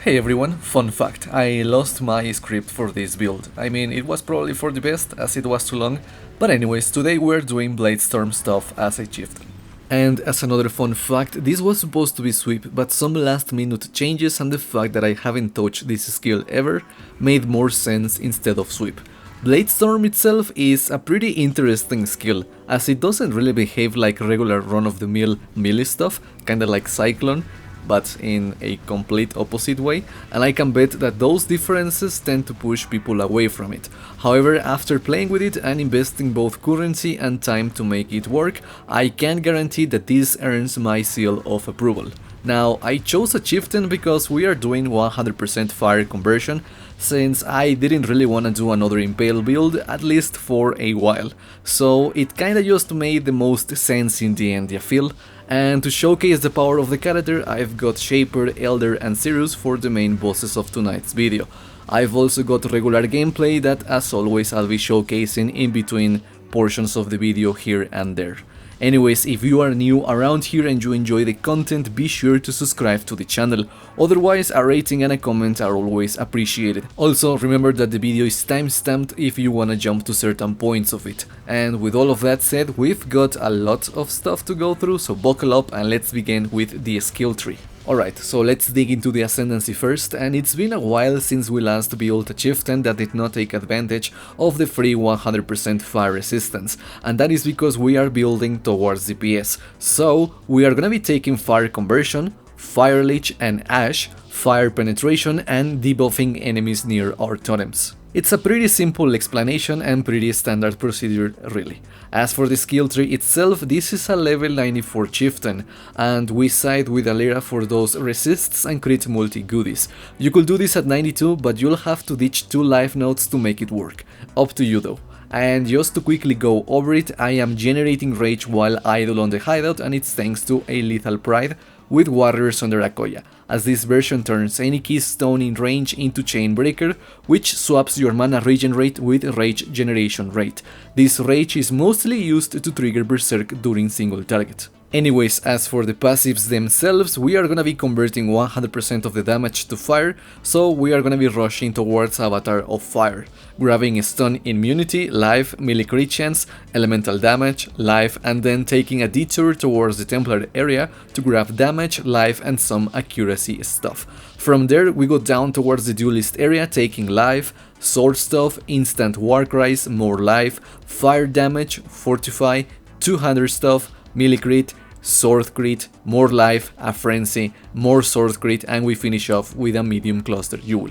Hey everyone, fun fact, I lost my script for this build. I mean, it was probably for the best, as it was too long, but anyways, today we're doing Bladestorm stuff as a chieftain. And as another fun fact, this was supposed to be sweep, but some last minute changes and the fact that I haven't touched this skill ever made more sense instead of sweep. Bladestorm itself is a pretty interesting skill, as it doesn't really behave like regular run-of-the-mill melee stuff, kinda like Cyclone, but in a complete opposite way, and I can bet that those differences tend to push people away from it. However, after playing with it and investing both currency and time to make it work, I can guarantee that this earns my seal of approval. Now, I chose a chieftain because we are doing 100% fire conversion, since I didn't really want to do another impale build, at least for a while. So it kinda just made the most sense in the end, I feel. And to showcase the power of the character, I've got Shaper, Elder and Sirus for the main bosses of tonight's video. I've also got regular gameplay that, as always, I'll be showcasing in between portions of the video here and there. Anyways, if you are new around here and you enjoy the content, be sure to subscribe to the channel. Otherwise, a rating and a comment are always appreciated. Also, remember that the video is time-stamped if you wanna jump to certain points of it. And with all of that said, we've got a lot of stuff to go through, so buckle up and let's begin with the skill tree. Alright, so let's dig into the Ascendancy first, and it's been a while since we last built a chieftain that did not take advantage of the free 100% fire resistance, and that is because we are building towards DPS. So, we are gonna be taking fire conversion, fire leech and ash, fire penetration and debuffing enemies near our totems. It's a pretty simple explanation and pretty standard procedure really. As for the skill tree itself, this is a level 94 chieftain, and we side with Alera for those resists and crit multi goodies. You could do this at 92, but you'll have to ditch 2 life nodes to make it work. Up to you though. And just to quickly go over it, I am generating rage while idle on the hideout, and it's thanks to a lethal pride with warriors under Akoya, as this version turns any keystone in range into chain breaker, which swaps your mana regen rate with rage generation rate. This rage is mostly used to trigger berserk during single target. Anyways, as for the passives themselves, we are gonna be converting 100% of the damage to fire, so we are gonna be rushing towards Avatar of Fire, grabbing stun immunity, life, melee crit chance, elemental damage, life, and then taking a detour towards the Templar area to grab damage, life and some accuracy stuff. From there we go down towards the duelist area, taking life, sword stuff, instant war cries, more life, fire damage, fortify, 200 stuff, melee crit, sword crit, more life, a frenzy, more sword crit, and we finish off with a medium cluster jewel.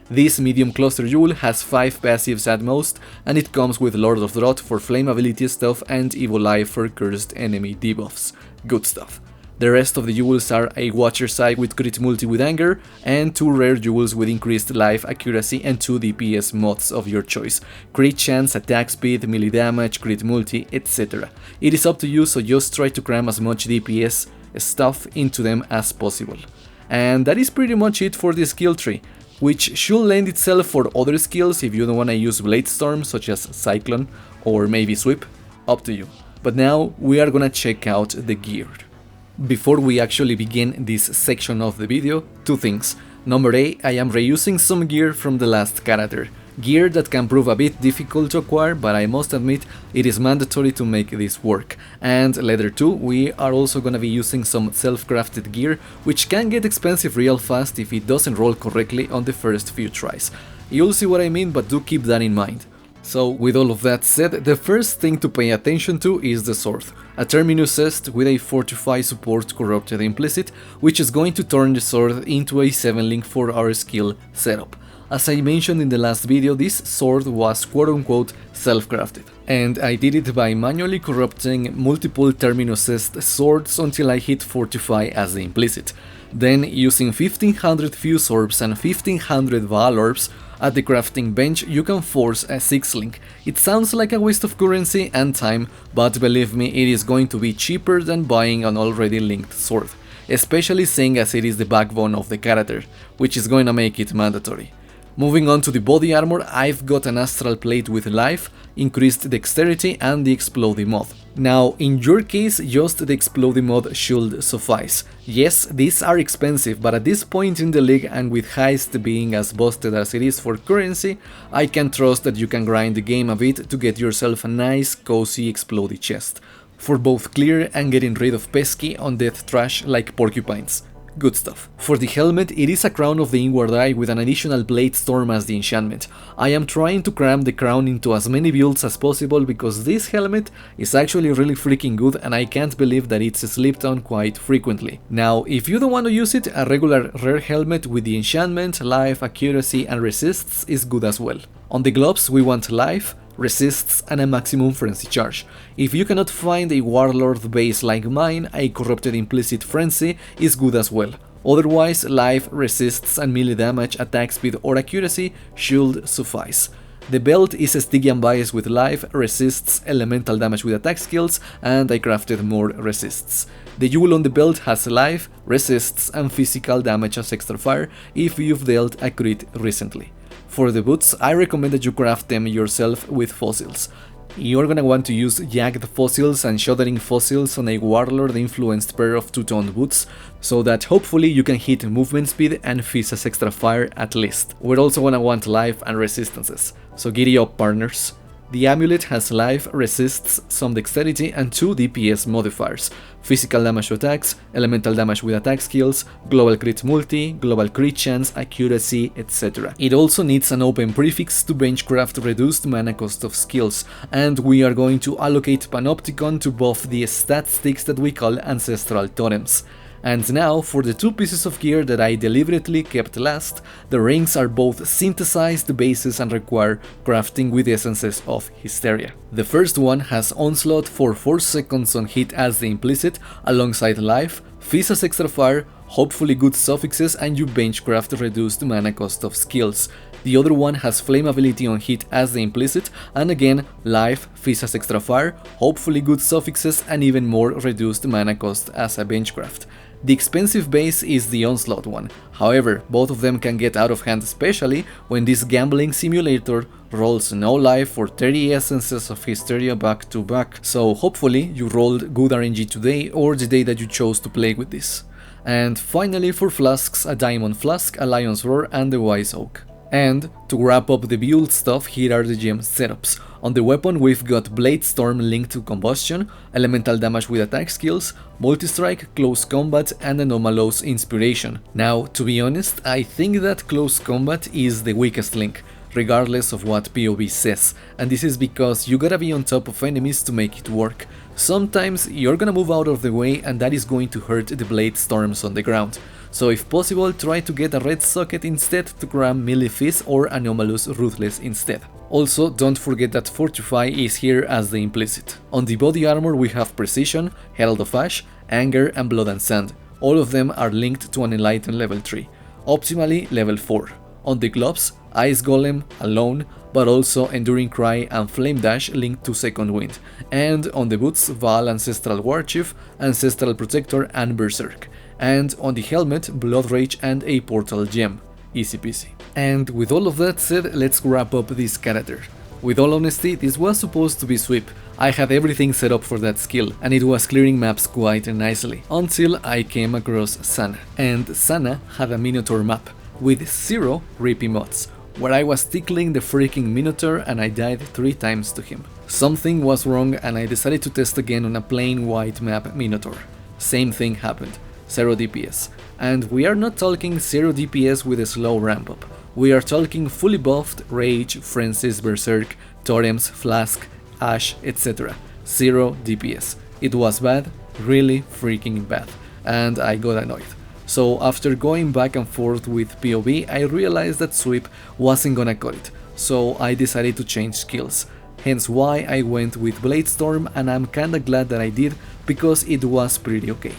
This medium cluster jewel has 5 passives at most, and it comes with Lord of Drought for flame ability stuff and Evil Eye for cursed enemy debuffs. Good stuff. The rest of the jewels are a Watcher's Eye with crit multi with anger, and 2 rare jewels with increased life, accuracy and 2 DPS mods of your choice. Crit chance, attack speed, melee damage, crit multi, etc. It is up to you, so just try to cram as much DPS stuff into them as possible. And that is pretty much it for the skill tree, which should lend itself for other skills if you don't want to use Bladestorm, such as Cyclone or maybe Sweep, up to you. But now we are gonna check out the gear. Before we actually begin this section of the video, 2 things. Number A, I am reusing some gear from the last character. Gear that can prove a bit difficult to acquire, but I must admit it is mandatory to make this work. And letter 2, we are also gonna be using some self-crafted gear, which can get expensive real fast if it doesn't roll correctly on the first few tries. You'll see what I mean, but do keep that in mind. So, with all of that said, the first thing to pay attention to is the sword. A Terminus Est with a Fortify support corrupted implicit, which is going to turn the sword into a 7-link for our skill setup. As I mentioned in the last video, this sword was quote-unquote self-crafted, and I did it by manually corrupting multiple Terminus Est swords until I hit Fortify as the implicit. Then, using 1500 Fuse Orbs and 1500 Val Orbs at the crafting bench, you can force a 6-link. It sounds like a waste of currency and time, but believe me, it is going to be cheaper than buying an already linked sword, especially seeing as it is the backbone of the character, which is going to make it mandatory. Moving on to the body armor, I've got an astral plate with life, increased dexterity and the explodey mod. Now, in your case, just the explodey mod should suffice. Yes, these are expensive, but at this point in the league and with Heist being as busted as it is for currency, I can trust that you can grind the game a bit to get yourself a nice, cozy explodey chest, for both clear and getting rid of pesky undead trash like porcupines. Good stuff. For the helmet, it is a crown of the inward eye with an additional Bladestorm as the enchantment. I am trying to cram the crown into as many builds as possible because this helmet is actually really freaking good and I can't believe that it's slipped on quite frequently. Now, if you don't want to use it, a regular rare helmet with the enchantment, life, accuracy and resists is good as well. On the gloves, we want life, resists and a maximum frenzy charge. If you cannot find a warlord base like mine, a corrupted implicit frenzy is good as well. Otherwise, life, resists and melee damage, attack speed or accuracy should suffice. The belt is Stygian bias with life, resists, elemental damage with attack skills, and I crafted more resists. The jewel on the belt has life, resists and physical damage as extra fire if you've dealt a crit recently. For the boots, I recommend that you craft them yourself with fossils. You're gonna want to use jagged fossils and shuddering fossils on a warlord influenced pair of two-tone boots, so that hopefully you can hit movement speed and fizz as extra fire at least. We're also gonna want life and resistances, so giddy up partners. The amulet has life, resists, some dexterity and 2 DPS modifiers, physical damage to attacks, elemental damage with attack skills, global crit multi, global crit chance, accuracy, etc. It also needs an open prefix to benchcraft reduced mana cost of skills, and we are going to allocate Panopticon to buff the stat sticks that we call ancestral totems. And now, for the 2 pieces of gear that I deliberately kept last, the rings are both synthesized bases and require crafting with essences of Hysteria. The first one has Onslaught for 4 seconds on hit as the implicit, alongside life, fizz as extra fire, hopefully good suffixes and you benchcraft reduced mana cost of skills. The other one has flame ability on hit as the implicit, and again, life, fizz as extra fire, hopefully good suffixes and even more reduced mana cost as a benchcraft. The expensive base is the Onslaught one, however, both of them can get out of hand, especially when this gambling simulator rolls no life for 30 essences of Hysteria back to back, so hopefully you rolled good RNG today or the day that you chose to play with this. And finally for flasks, a Diamond Flask, a Lion's Roar and the Wise Oak. And to wrap up the build stuff, here are the gem setups. On the weapon we've got Bladestorm linked to combustion, elemental damage with attack skills, multi-strike, close combat and anomalous inspiration. Now, to be honest, I think that close combat is the weakest link, regardless of what PoE says, and this is because you gotta be on top of enemies to make it work. Sometimes you're gonna move out of the way and that is going to hurt the Bladestorms on the ground. So if possible, try to get a red socket instead to cram melee fizz or anomalous ruthless instead. Also, don't forget that Fortify is here as the implicit. On the body armor we have Precision, Herald of Ash, Anger and Blood and Sand. All of them are linked to an Enlighten level 3, optimally level 4. On the gloves, Ice Golem, Alone, but also Enduring Cry and Flame Dash linked to Second Wind. And on the boots, Val Ancestral Warchief, Ancestral Protector and Berserk. And on the helmet, Blood Rage and a Portal Gem. Easy peasy. And with all of that said, let's wrap up this character. With all honesty, this was supposed to be sweep. I had everything set up for that skill, and it was clearing maps quite nicely, until I came across Sana. And Sana had a Minotaur map, with 0 Rippy mods, where I was tickling the freaking Minotaur and I died 3 times to him. Something was wrong and I decided to test again on a plain white map Minotaur. Same thing happened. 0 DPS. And we are not talking 0 DPS with a slow ramp up. We are talking fully buffed Rage, Frenzies, Berserk, Totems, Flask, Ash, etc. 0 DPS. It was bad, really freaking bad. And I got annoyed. So after going back and forth with PoE, I realized that sweep wasn't gonna cut it. So I decided to change skills. Hence why I went with Bladestorm, and I'm kinda glad that I did, because it was pretty okay.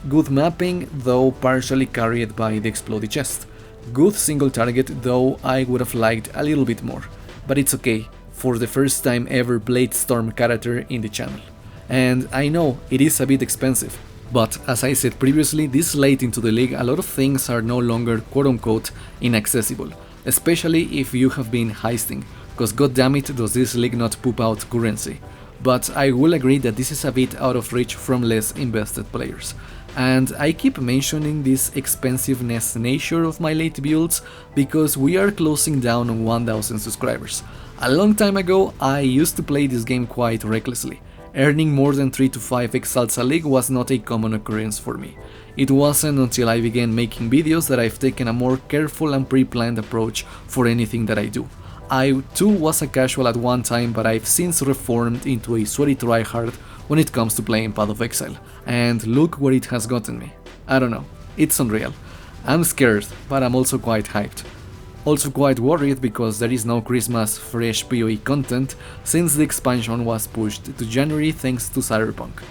Good mapping, though partially carried by the exploded chest. Good single target, though I would have liked a little bit more. But it's okay, for the first time ever Bladestorm character in the channel. And I know, it is a bit expensive, but as I said previously, this late into the league a lot of things are no longer quote-unquote inaccessible. especially if you have been heisting, cause goddammit does this league not poop out currency. But I will agree that this is a bit out of reach from less invested players. And I keep mentioning this expensiveness nature of my late builds because we are closing down on 1000 subscribers. A long time ago I used to play this game quite recklessly. Earning more than 3 to 5 Exalts a league was not a common occurrence for me. It wasn't until I began making videos that I've taken a more careful and pre-planned approach for anything that I do. I too was a casual at one time, but I've since reformed into a sweaty tryhard when it comes to playing Path of Exile, and look where it has gotten me. I don't know, it's unreal. I'm scared, but I'm also quite hyped. Also quite worried because there is no Christmas fresh PoE content since the expansion was pushed to January thanks to Cyberpunk.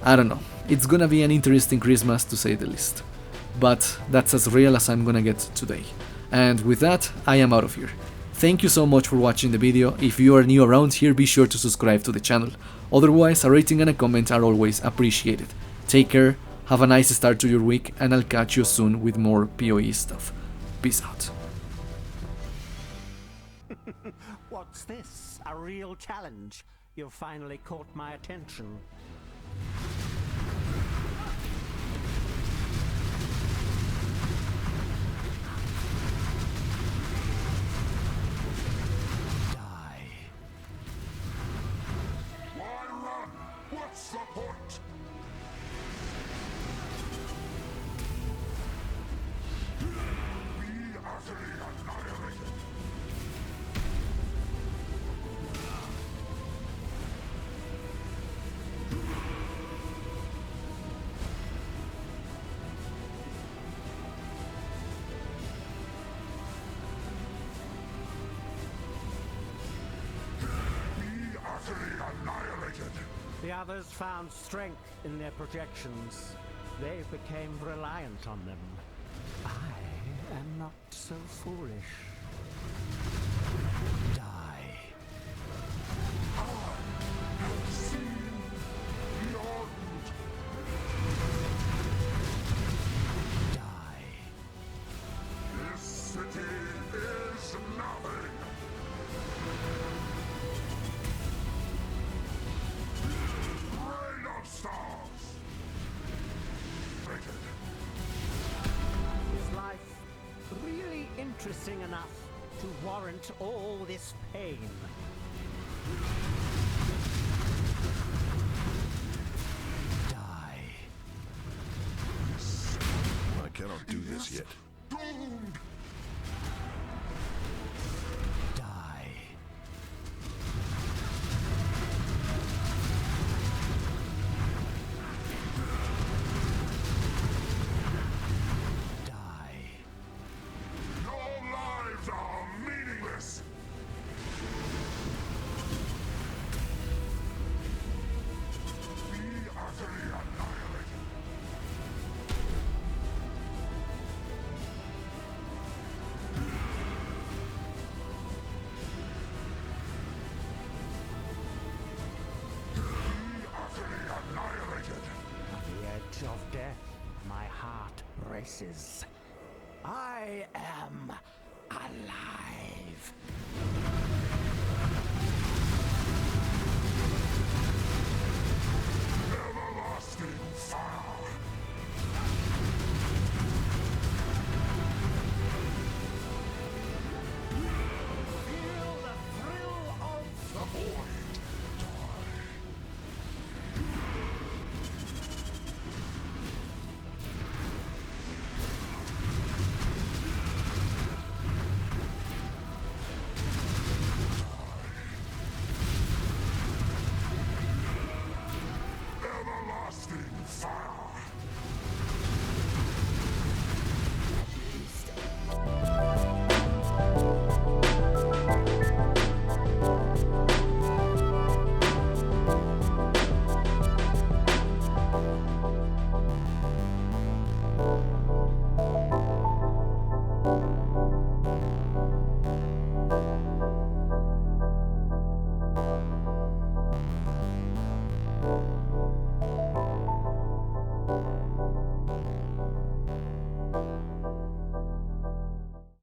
I don't know, it's gonna be an interesting Christmas to say the least. But that's as real as I'm gonna get today. And with that, I am out of here. Thank you so much for watching the video. If you are new around here, be sure to subscribe to the channel. Otherwise, a rating and a comment are always appreciated. Take care, have a nice start to your week, and I'll catch you soon with more PoE stuff. Peace out. What's this? A real challenge? You've finally caught my attention. Die. Why run? What's the point? Be utterly annihilated. Annihilated. The others found strength in their projections. They became reliant on them. I am not so foolish. Die. I have seen beyond. Die. This city is nothing. Rain of stars. Rated. Is life really interesting enough to warrant all this pain? Die. I cannot do this yet. Doomed. Die. Die. Your lives are meaningless. Be utterly annihilated. Be utterly annihilated. At the edge of death, my heart races. I am alive. Everlasting fire. Feel the thrill of The void. Everlasting fire.